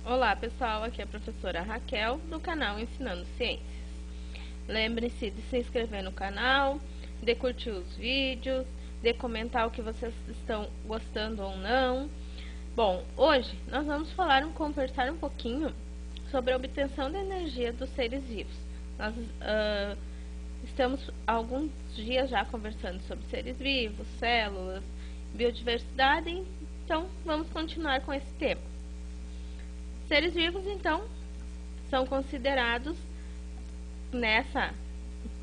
Olá pessoal, aqui é a professora Raquel do canal Ensinando Ciências. Lembre-se de se inscrever no canal, de curtir os vídeos, de comentar o que vocês estão gostando ou não. Bom, hoje nós vamos conversar um pouquinho sobre a obtenção de energia dos seres vivos. Nós estamos há alguns dias já conversando sobre seres vivos, células, biodiversidade, então vamos continuar com esse tema. Seres vivos, então, são considerados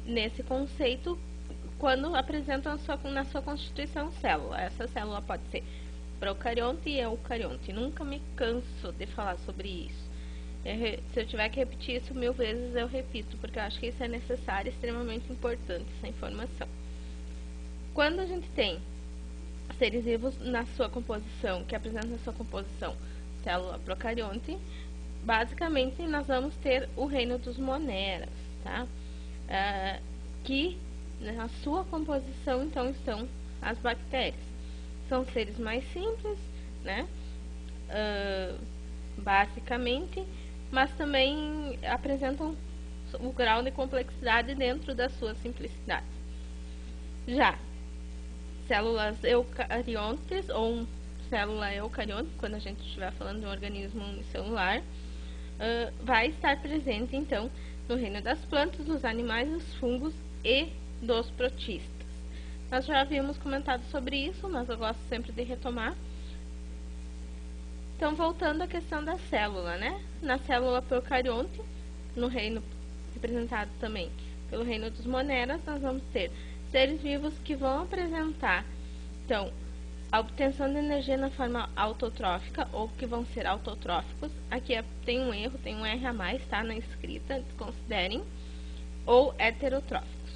nesse conceito quando apresentam na sua constituição célula. Essa célula pode ser procarionte e eucarionte. Nunca me canso de falar sobre isso. Se eu tiver que repetir isso 1000 vezes, eu repito, porque eu acho que isso é necessário, extremamente importante, essa informação. Quando a gente tem seres vivos na sua composição, que apresentam na sua composição célula procarionte, basicamente nós vamos ter o reino dos moneras, tá? Que na sua composição então estão as bactérias. São seres mais simples, né? Basicamente, mas também apresentam o grau de complexidade dentro da sua simplicidade. Já células eucariontes ou célula eucarionte, quando a gente estiver falando de um organismo unicelular, vai estar presente, então, no reino das plantas, dos animais, dos fungos e dos protistas. Nós já havíamos comentado sobre isso, mas eu gosto sempre de retomar. Então, voltando à questão da célula, né? Na célula procarionte, no reino representado também pelo reino dos moneras, nós vamos ter seres vivos que vão apresentar, então, a obtenção de energia na forma autotrófica, ou que vão ser autotróficos. Aqui tem um erro, tem um R a mais, tá? Na escrita, considerem. Ou heterotróficos.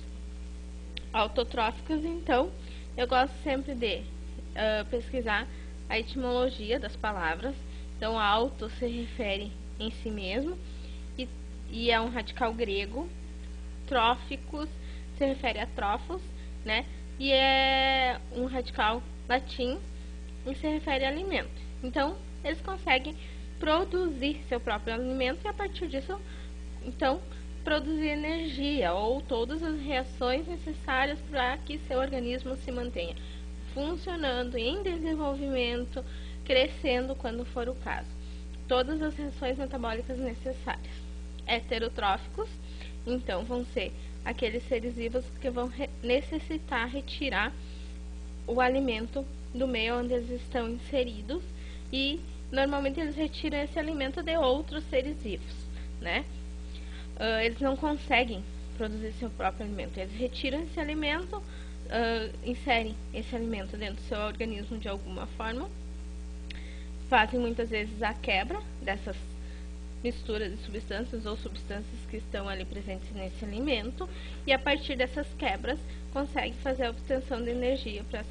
Autotróficos, então, eu gosto sempre de pesquisar a etimologia das palavras. Então, auto se refere em si mesmo, e é um radical grego. Tróficos se refere a trófos, né? E é um radical latim e se refere a alimento. Então, eles conseguem produzir seu próprio alimento e a partir disso, então, produzir energia ou todas as reações necessárias para que seu organismo se mantenha funcionando, em desenvolvimento, crescendo quando for o caso. Todas as reações metabólicas necessárias. Heterotróficos, então, vão ser aqueles seres vivos que vão necessitar retirar o alimento do meio onde eles estão inseridos, e normalmente eles retiram esse alimento de outros seres vivos, né? Eles não conseguem produzir seu próprio alimento, eles retiram esse alimento, inserem esse alimento dentro do seu organismo de alguma forma, fazem muitas vezes a quebra dessas misturas de substâncias ou substâncias que estão ali presentes nesse alimento, e a partir dessas quebras consegue fazer a obtenção de energia para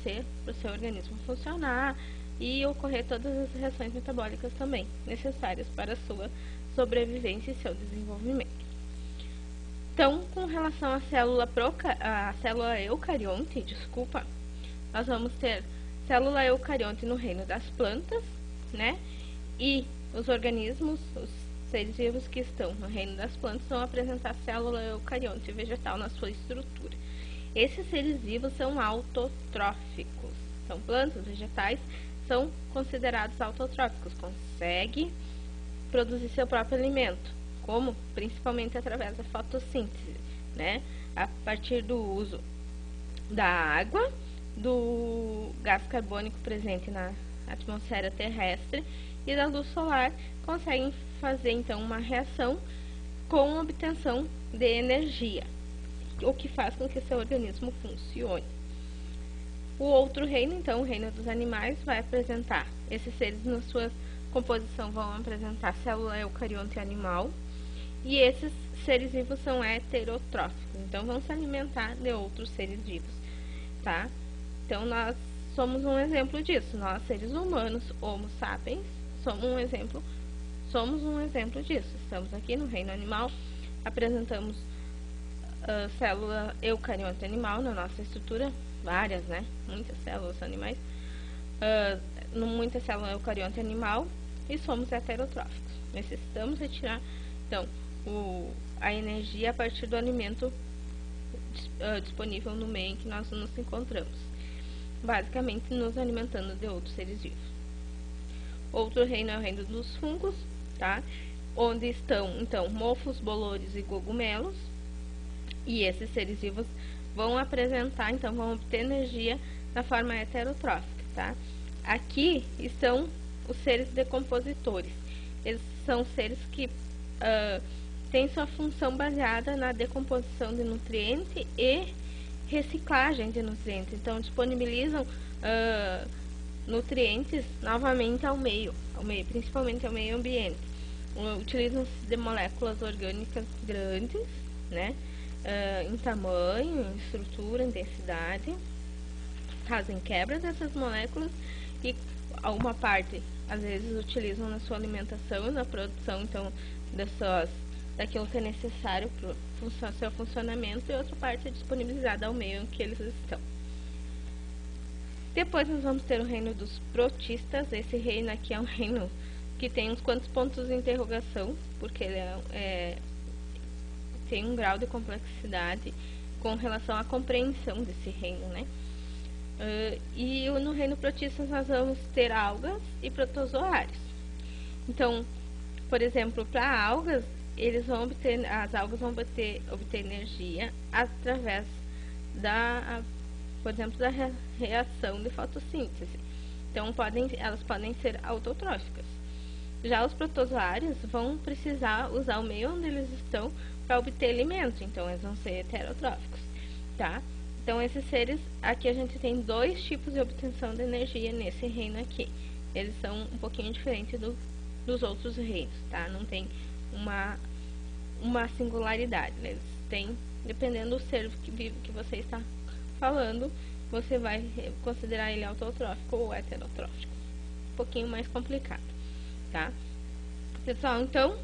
o seu organismo funcionar e ocorrer todas as reações metabólicas também necessárias para a sua sobrevivência e seu desenvolvimento. Então, com relação à célula eucarionte, nós vamos ter célula eucarionte no reino das plantas, né? E os organismos, os seres vivos que estão no reino das plantas vão apresentar célula eucarionte vegetal na sua estrutura. Esses seres vivos são autotróficos. São plantas, vegetais, são considerados autotróficos. Conseguem produzir seu próprio alimento. Como? Principalmente através da fotossíntese, né? A partir do uso da água, do gás carbônico presente na atmosfera terrestre e da luz solar, conseguem fazer então uma reação com obtenção de energia, o que faz com que seu organismo funcione. O outro reino, então, o reino dos animais, vai apresentar, esses seres na sua composição vão apresentar célula eucarionte animal, e esses seres vivos são heterotróficos, então vão se alimentar de outros seres vivos, tá? Então, nós somos um exemplo disso, nós seres humanos, Homo sapiens, somos um exemplo disso. Estamos aqui no reino animal, apresentamos célula eucarionte animal na nossa estrutura, várias, né? Muitas células animais, muita célula eucarionte animal, e somos heterotróficos. Necessitamos retirar, então, a energia a partir do alimento disponível no meio em que nós nos encontramos, basicamente nos alimentando de outros seres vivos. Outro reino é o reino dos fungos, tá? Onde estão, então, mofos, bolores e cogumelos. E esses seres vivos vão apresentar, então, vão obter energia na forma heterotrófica, tá? Aqui estão os seres decompositores. Eles são seres que têm sua função baseada na decomposição de nutriente e reciclagem de nutrientes. Então, disponibilizam nutrientes novamente ao meio, principalmente ao meio ambiente. Utilizam-se de moléculas orgânicas grandes, né, em tamanho, em estrutura, em densidade, fazem quebra dessas moléculas e uma parte, às vezes, utilizam na sua alimentação e na produção, então, daquilo que é necessário para o seu funcionamento, e outra parte é disponibilizada ao meio em que eles estão. Depois nós vamos ter o reino dos protistas. Esse reino aqui é um reino que tem uns quantos pontos de interrogação, porque ele tem um grau de complexidade com relação à compreensão desse reino, né? E no reino protistas nós vamos ter algas e protozoários. Então, por exemplo, para algas, as algas vão obter energia através por exemplo, da reação de fotossíntese. Então, elas podem ser autotróficas. Já os protozoários vão precisar usar o meio onde eles estão para obter alimento, então eles vão ser heterotróficos, tá? Então, esses seres, aqui a gente tem dois tipos de obtenção de energia nesse reino aqui. Eles são um pouquinho diferentes dos outros reinos, tá? Não tem uma singularidade, né? Eles têm, dependendo do ser que você está falando, você vai considerar ele autotrófico ou heterotrófico. Um pouquinho mais complicado, tá? Pessoal, então,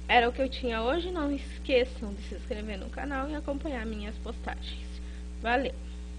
era o que eu tinha hoje. Não esqueçam de se inscrever no canal e acompanhar minhas postagens. Valeu!